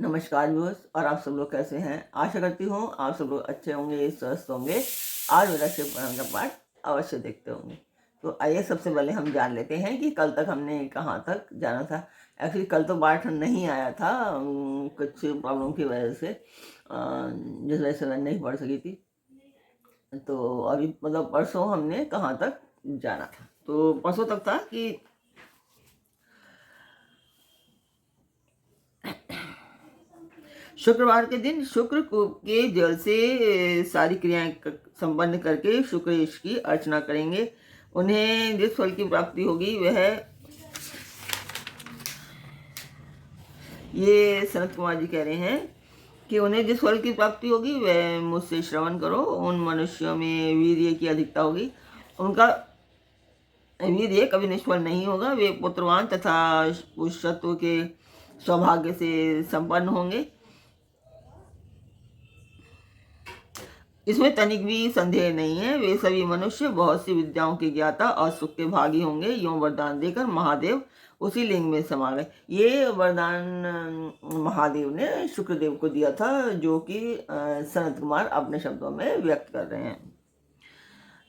नमस्कार व्यूअर्स, और आप सब लोग कैसे हैं। आशा करती हूँ आप सब लोग अच्छे होंगे, स्वस्थ होंगे। आज मेरा शिव पुराण का पाठ अवश्य देखते होंगे। तो आइए सबसे पहले हम जान लेते हैं कि कल तक हमने कहाँ तक जाना था। एक्चुअली कल तो पाठ नहीं आया था, कुछ प्रॉब्लम की वजह से, जिस वजह से मैं नहीं पढ़ सकी थी। तो अभी मतलब परसों हमने कहाँ तक जाना था। तो परसों तक था कि शुक्रवार के दिन शुक्र के जल से सारी क्रियाएं संपन्न करके शुक्र ईश की अर्चना करेंगे। उन्हें जिस फल की प्राप्ति होगी वह, ये सनत कुमार जी कह रहे हैं कि उन्हें जिस फल की प्राप्ति होगी वह मुझसे श्रवण करो। उन मनुष्यों में वीर्य की अधिकता होगी, उनका वीर्य कभी निष्फल नहीं होगा। वे पुत्रवान तथा पुरुषत्व के सौभाग्य से संपन्न होंगे। इसमें तनिक भी संदेह नहीं है। वे सभी मनुष्य बहुत सी विद्याओं के ज्ञाता और सुख के भागी होंगे। यों वरदान देकर महादेव उसी लिंग में समा गए। ये वरदान महादेव ने शुक्रदेव को दिया था, जो कि सनत कुमार अपने शब्दों में व्यक्त कर रहे हैं।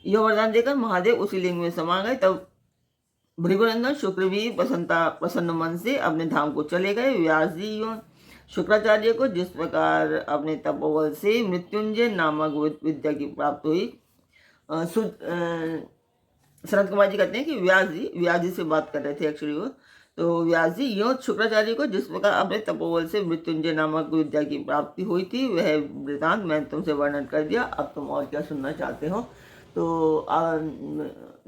यह वरदान देकर महादेव उसी लिंग में समा गए। तब भृगुनंदन शुक्र भी प्रसन्न मन से अपने धाम को चले गए। व्यास जी शुक्राचार्य को जिस प्रकार अपने तपोबल से मृत्युंजय नामक विद्या की प्राप्त हुई, सनत कुमार जी कहते हैं कि व्यास जी से बात कर रहे थे एक्चुअली वो। तो व्यास जी यो शुक्राचार्य को जिस प्रकार अपने तपोबल से मृत्युंजय नामक विद्या की प्राप्ति हुई थी, वह वृतांत मैंने तुमसे वर्णन कर दिया। अब तुम और क्या सुनना चाहते हो? तो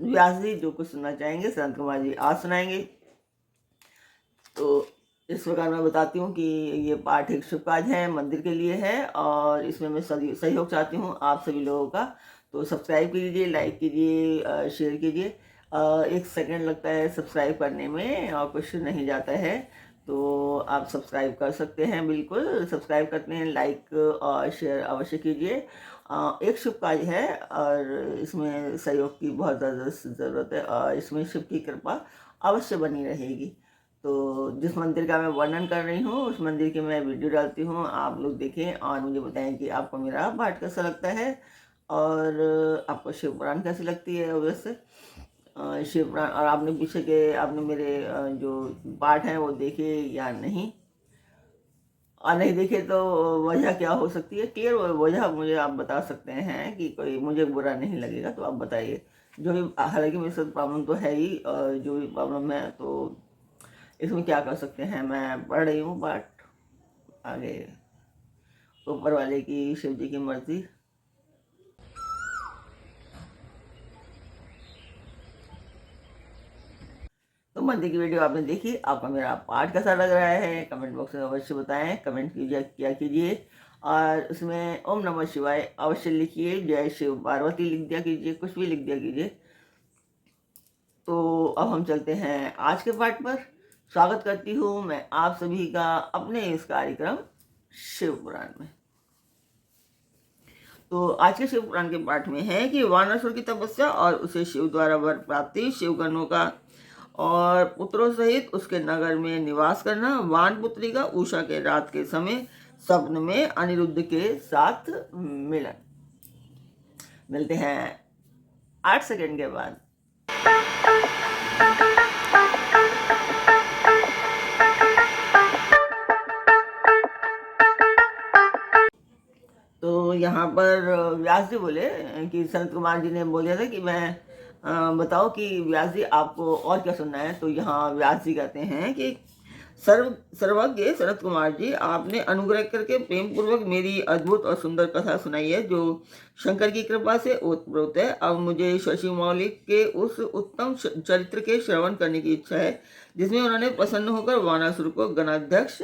व्यास जी जो कुछ सुनना चाहेंगे सनत कुमार जी आज सुनाएंगे। तो इस प्रकार मैं बताती हूँ कि ये पाठ एक शुभ काज है, मंदिर के लिए है, और इसमें मैं सहयोग चाहती हूँ आप सभी लोगों का। तो सब्सक्राइब कीजिए, लाइक कीजिए, शेयर कीजिए। 1 सेकंड लगता है सब्सक्राइब करने में और कुछ नहीं जाता है, तो आप सब्सक्राइब कर सकते हैं। बिल्कुल सब्सक्राइब करते हैं, लाइक और शेयर अवश्य कीजिए। एक शुभ कार्य है और इसमें सहयोग की बहुत ज़्यादा ज़रूरत है, और इसमें शिव की कृपा अवश्य बनी रहेगी। तो जिस मंदिर का मैं वर्णन कर रही हूँ उस मंदिर की मैं वीडियो डालती हूँ, आप लोग देखें और मुझे बताएं कि आपको मेरा पाठ कैसा लगता है और आपको शिव पुराण कैसी लगती है। वैसे शिव पुराण, और आपने मेरे जो पाठ हैं वो देखे या नहीं, और नहीं देखे तो वजह क्या हो सकती है, क्लियर वजह मुझे आप बता सकते हैं कि कोई मुझे बुरा नहीं लगेगा। तो आप बताइए जो भी, हालांकि मेरे साथ प्रॉब्लम तो है ही, और जो भी प्रॉब्लम है तो इसमें क्या कर सकते हैं। मैं पढ़ रही हूँ पाठ, आगे ऊपर वाले की, शिव जी की मर्जी। तो मंदिर की वीडियो आपने देखी, आपका मेरा पाठ कैसा लग रहा है कमेंट बॉक्स में अवश्य बताएं। कमेंट कीजिए, क्या कीजिए, और उसमें ओम नमः शिवाय अवश्य लिखिए, जय शिव पार्वती लिख दिया कीजिए, कुछ भी लिख दिया कीजिए। तो अब हम चलते हैं आज के पाठ पर। स्वागत करती हूँ मैं आप सभी का अपने इस कार्यक्रम शिव पुराण में। तो आज के शिव पुराण के पाठ में है कि वानरसुर की तपस्या और उसे शिव द्वारा वर प्राप्ति, शिवगणों का और पुत्रों सहित उसके नगर में निवास करना, वान पुत्री का उषा के रात के समय स्वप्न में अनिरुद्ध के साथ मिलन। मिलते हैं 8 सेकंड के बाद। तो यहाँ पर व्यास जी बोले कि सनत कुमार जी ने बोल दिया था कि मैं बताओ कि व्यास जी आपको और क्या सुनना है। तो यहाँ व्यास जी कहते हैं कि सर्वज्ञ सनत कुमार जी, आपने अनुग्रह करके प्रेम पूर्वक मेरी अद्भुत और सुंदर कथा सुनाई है, जो शंकर की कृपा से ओतप्रोत है। अब मुझे शशि मौलिक के उस उत्तम चरित्र के श्रवण करने की इच्छा है जिसमें उन्होंने प्रसन्न होकर वानासुर को गणाध्यक्ष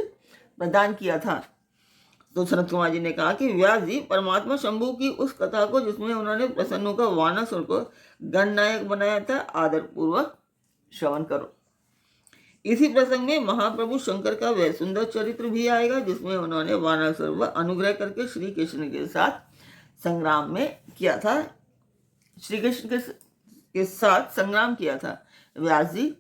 प्रदान किया था। तो सनत कुमार जी ने कहा कि व्यास जी, परमात्मा शंभु की उस कथा को जिसमें उन्होंने प्रसन्न होकर वानासुर को गणनायक बनाया था, आदर पूर्वक श्रवण करो। इसी प्रसंग में महाप्रभु शंकर का वह सुंदर चरित्र भी आएगा जिसमें उन्होंने वानासुर पर अनुग्रह करके श्री कृष्ण के साथ संग्राम में किया था, श्री कृष्ण के साथ संग्राम किया था। व्यास जी,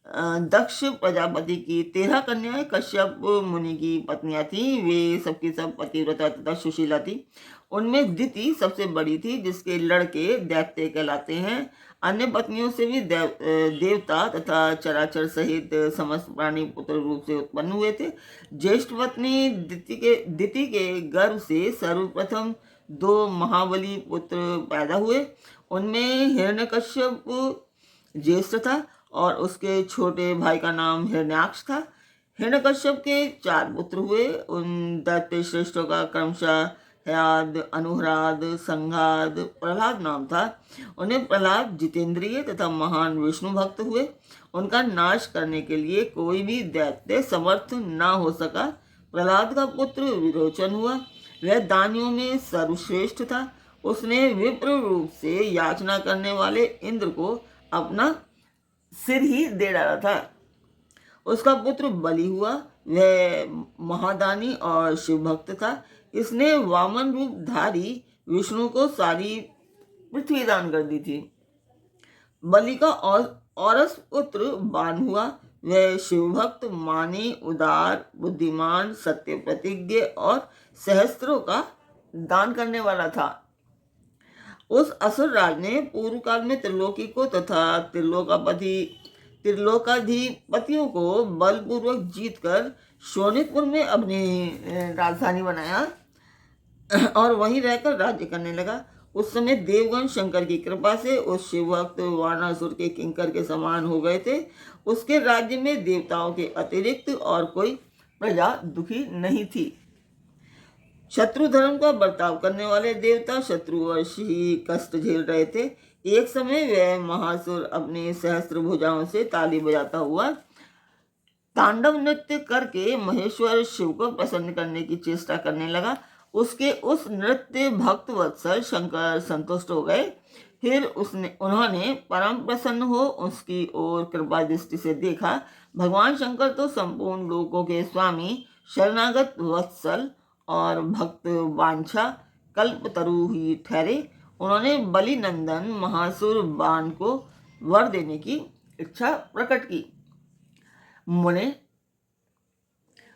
दक्ष प्रजापति की 13 कन्याएं कश्यप मुनि की पत्नियां थी। वे सबकी सब पतिव्रता तथा सुशीला थी। उनमें दिति सबसे बड़ी थी, जिसके लड़के दैत्य कहलाते हैं। अन्य पत्नियों से भी देवता तथा चराचर सहित समस्त प्राणी पुत्र रूप से उत्पन्न हुए थे। ज्येष्ठ पत्नी दिति के गर्भ से सर्वप्रथम 2 महाबली पुत्र पैदा हुए। उनमें हिरण्यकश्यप ज्येष्ठ था और उसके छोटे भाई का नाम हिरण्याक्ष था। हिरण्यकश्यप के 4 पुत्र हुए। उन दैत्य श्रेष्ठों का क्रमशः हयाद, अनुहराद, संघाद, प्रहलाद नाम था। उन्हें प्रहलाद जितेंद्रिय तथा महान विष्णु भक्त हुए। उनका नाश करने के लिए कोई भी दैत्य समर्थ न हो सका। प्रहलाद का पुत्र विरोचन हुआ। वह दानियों में सर्वश्रेष्ठ था। उसने विप्र रूप से याचना करने वाले इंद्र को अपना सिर ही दे डाला था। उसका पुत्र बलि हुआ। वह महादानी और शिव भक्त था। इसने वामन रूप धारी विष्णु को सारी पृथ्वी दान कर दी थी। बलि का औरस पुत्र बान हुआ। वह शिव भक्त, मानी, उदार, बुद्धिमान, सत्य प्रतिज्ञ और सहस्त्रों का दान करने वाला था। उस असुर राज ने पूर्व काल में त्रिलोकी को तथा त्रिलोकाधिपतियों को बलपूर्वक जीतकर शोणितपुर में अपनी राजधानी बनाया और वहीं रहकर राज्य करने लगा। उस समय देवगण शंकर की कृपा से उस शिवभक्त वानासुर के किंकर के समान हो गए थे। उसके राज्य में देवताओं के अतिरिक्त और कोई प्रजा दुखी नहीं थी। शत्रु धर्म का बर्ताव करने वाले देवता शत्रुवश ही कष्ट झेल रहे थे। एक समय वह महासुर अपनी सहस्त्र भुजाओं से ताली बजाता हुआ तांडव नृत्य करके महेश्वर शिव को प्रसन्न करने की चेष्टा करने लगा। उसके उस नृत्य भक्त वत्सल शंकर संतुष्ट हो गए। फिर उन्होंने परम प्रसन्न हो उसकी ओर कृपा दृष्टि से देखा। भगवान शंकर तो संपूर्ण लोकों के स्वामी, शरणागत वत्सल और भक्त वांछा कल्पतरु ही ठहरे। उन्होंने बलि नंदन महासुर बाण को वर देने की इच्छा प्रकट की। मुने,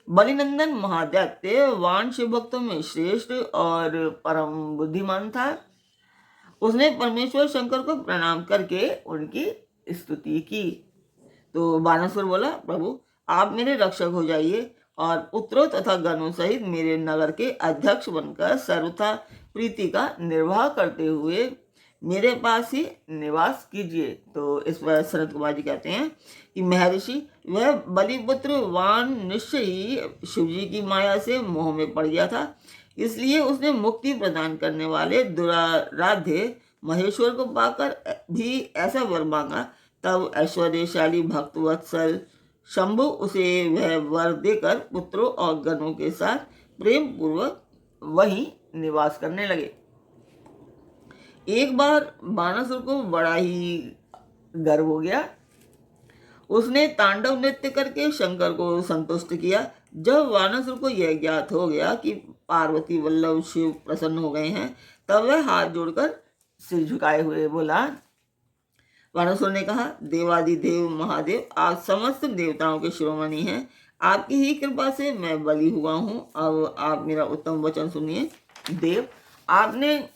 बलिनंदन महादैत्य वाण शिव भक्तों में श्रेष्ठ और परम बुद्धिमान था। उसने परमेश्वर शंकर को प्रणाम करके उनकी स्तुति की। तो बानासुर बोला, प्रभु आप मेरे रक्षक हो जाइए और पुत्रों तथा गणों सहित मेरे नगर के अध्यक्ष बनकर सर्वथा प्रीति का निर्वाह करते हुए मेरे पास ही निवास कीजिए। तो इस पर सनत कुमार जी कहते हैं कि महर्षि वह बलिपुत्र वाण निश्चय ही शिवजी की माया से मोह में पड़ गया था। इसलिए उसने मुक्ति प्रदान करने वाले दुराराध्य महेश्वर को पाकर भी ऐसा वर मांगा। तब ऐश्वर्यशाली भक्त वत्सल शंभु उसे वह वर देकर पुत्रों और गणों के साथ प्रेम पूर्वक वहीं निवास करने लगे। एक बार बानासुर को बड़ा ही गर्व हो गया। उसने तांडव नृत्य करके शंकर को संतुष्ट किया। जब वानासुर को यह ज्ञात हो गया कि पार्वती वल्लभ शिव प्रसन्न हो गए हैं, तब वह हाथ जोड़कर सिर झुकाए हुए बोला। वानासुर ने कहा, देवादिदेव महादेव आप समस्त देवताओं के शिरोमणि हैं। आपकी ही कृपा से मैं बलि हुआ हूँ। अब आप मेरा उत्तम वचन सुनिए। देव, आपने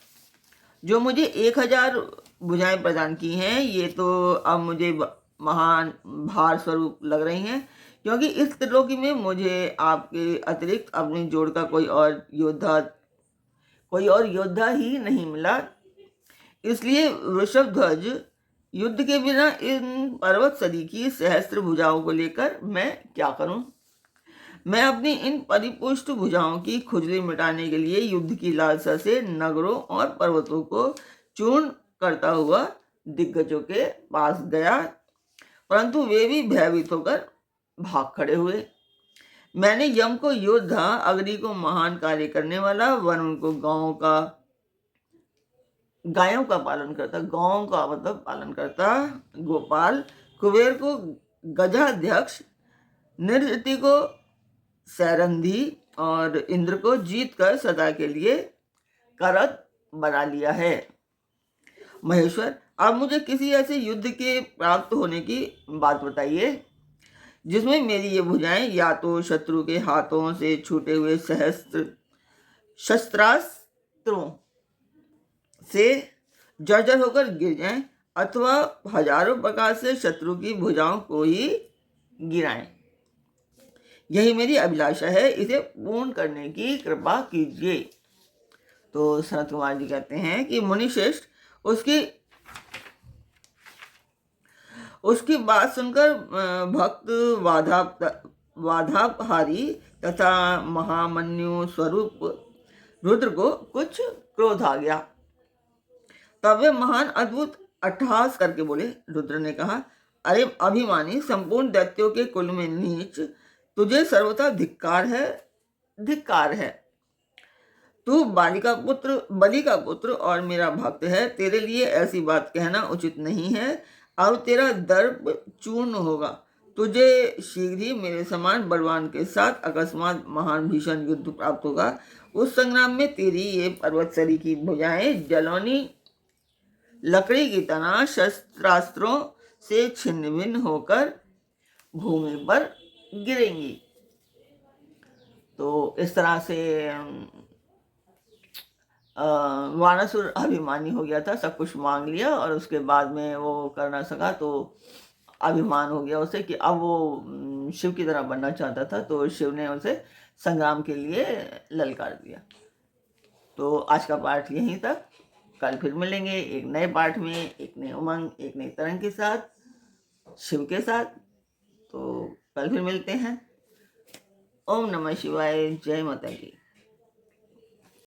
जो मुझे 1000 भुजाएं प्रदान की हैं, ये तो अब मुझे महान भार स्वरूप लग रही हैं, क्योंकि इस त्रिलोकी में मुझे आपके अतिरिक्त अपनी जोड़ का कोई और योद्धा ही नहीं मिला। इसलिए वृषभध्वज युद्ध के बिना इन पर्वत सदी की सहस्त्र भुजाओं को लेकर मैं क्या करूं? मैं अपनी इन परिपुष्ट भुजाओं की खुजली मिटाने के लिए युद्ध की लालसा से नगरों और पर्वतों को चूर्ण करता हुआ दिग्गजों के पास गया, परंतु वे भी भयभीत होकर भाग खड़े हुए। मैंने यम को योद्धा, अग्नि को महान कार्य करने वाला, वरुण को गायों का पालन करता, गायों का मतलब पालन करता गोपाल, कुबेर को गजाध्यक्ष, नृति को सैरंधी और इंद्र को जीतकर सदा के लिए करत बना लिया है। महेश्वर, आप मुझे किसी ऐसे युद्ध के प्राप्त होने की बात बताइए जिसमें मेरी ये भुजाएं या तो शत्रु के हाथों से छूटे हुए शस्त्रास्त्रों से जर्जर होकर गिर जाएं अथवा हजारों प्रकार से शत्रु की भुजाओं को ही गिराएं। यही मेरी अभिलाषा है, इसे पूर्ण करने की कृपा कीजिए। तो सनत कुमार जी कहते हैं कि मुनिश्रेष्ठ उसकी बात सुनकर भक्त वाधापहारी तथा महामन्यु स्वरूप रुद्र को कुछ क्रोध आ गया। तब वे महान अद्भुत अट्टहास करके बोले। रुद्र ने कहा, अरे अभिमानी, संपूर्ण दैत्यों के कुल में नीच, तुझे सर्वथा धिक्कार है। तू बलि का पुत्र और मेरा भक्त है, तेरे लिए ऐसी बात कहना उचित नहीं है। अब तेरा दर्प चूर्ण होगा। तुझे शीघ्र ही मेरे समान बलवान के साथ अकस्मात महान भीषण युद्ध प्राप्त होगा। उस संग्राम में तेरी ये पर्वतसरी की भुजाएं जलौनी लकड़ी की तरह शस्त्रास्त्रों से छिन्न भिन्न होकर भूमि पर गिरेंगी। तो इस तरह से वानासुर अभिमानी हो गया था, सब कुछ मांग लिया और उसके बाद में वो कर ना सका, तो अभिमान हो गया उसे कि अब वो शिव की तरह बनना चाहता था। तो शिव ने उसे संग्राम के लिए ललकार दिया। तो आज का पाठ यहीं तक। कल फिर मिलेंगे एक नए पाठ में, एक नए उमंग, एक नई तरंग के साथ, शिव के साथ। तो कल फिर मिलते हैं। ओम नमः शिवाय। जय माता की।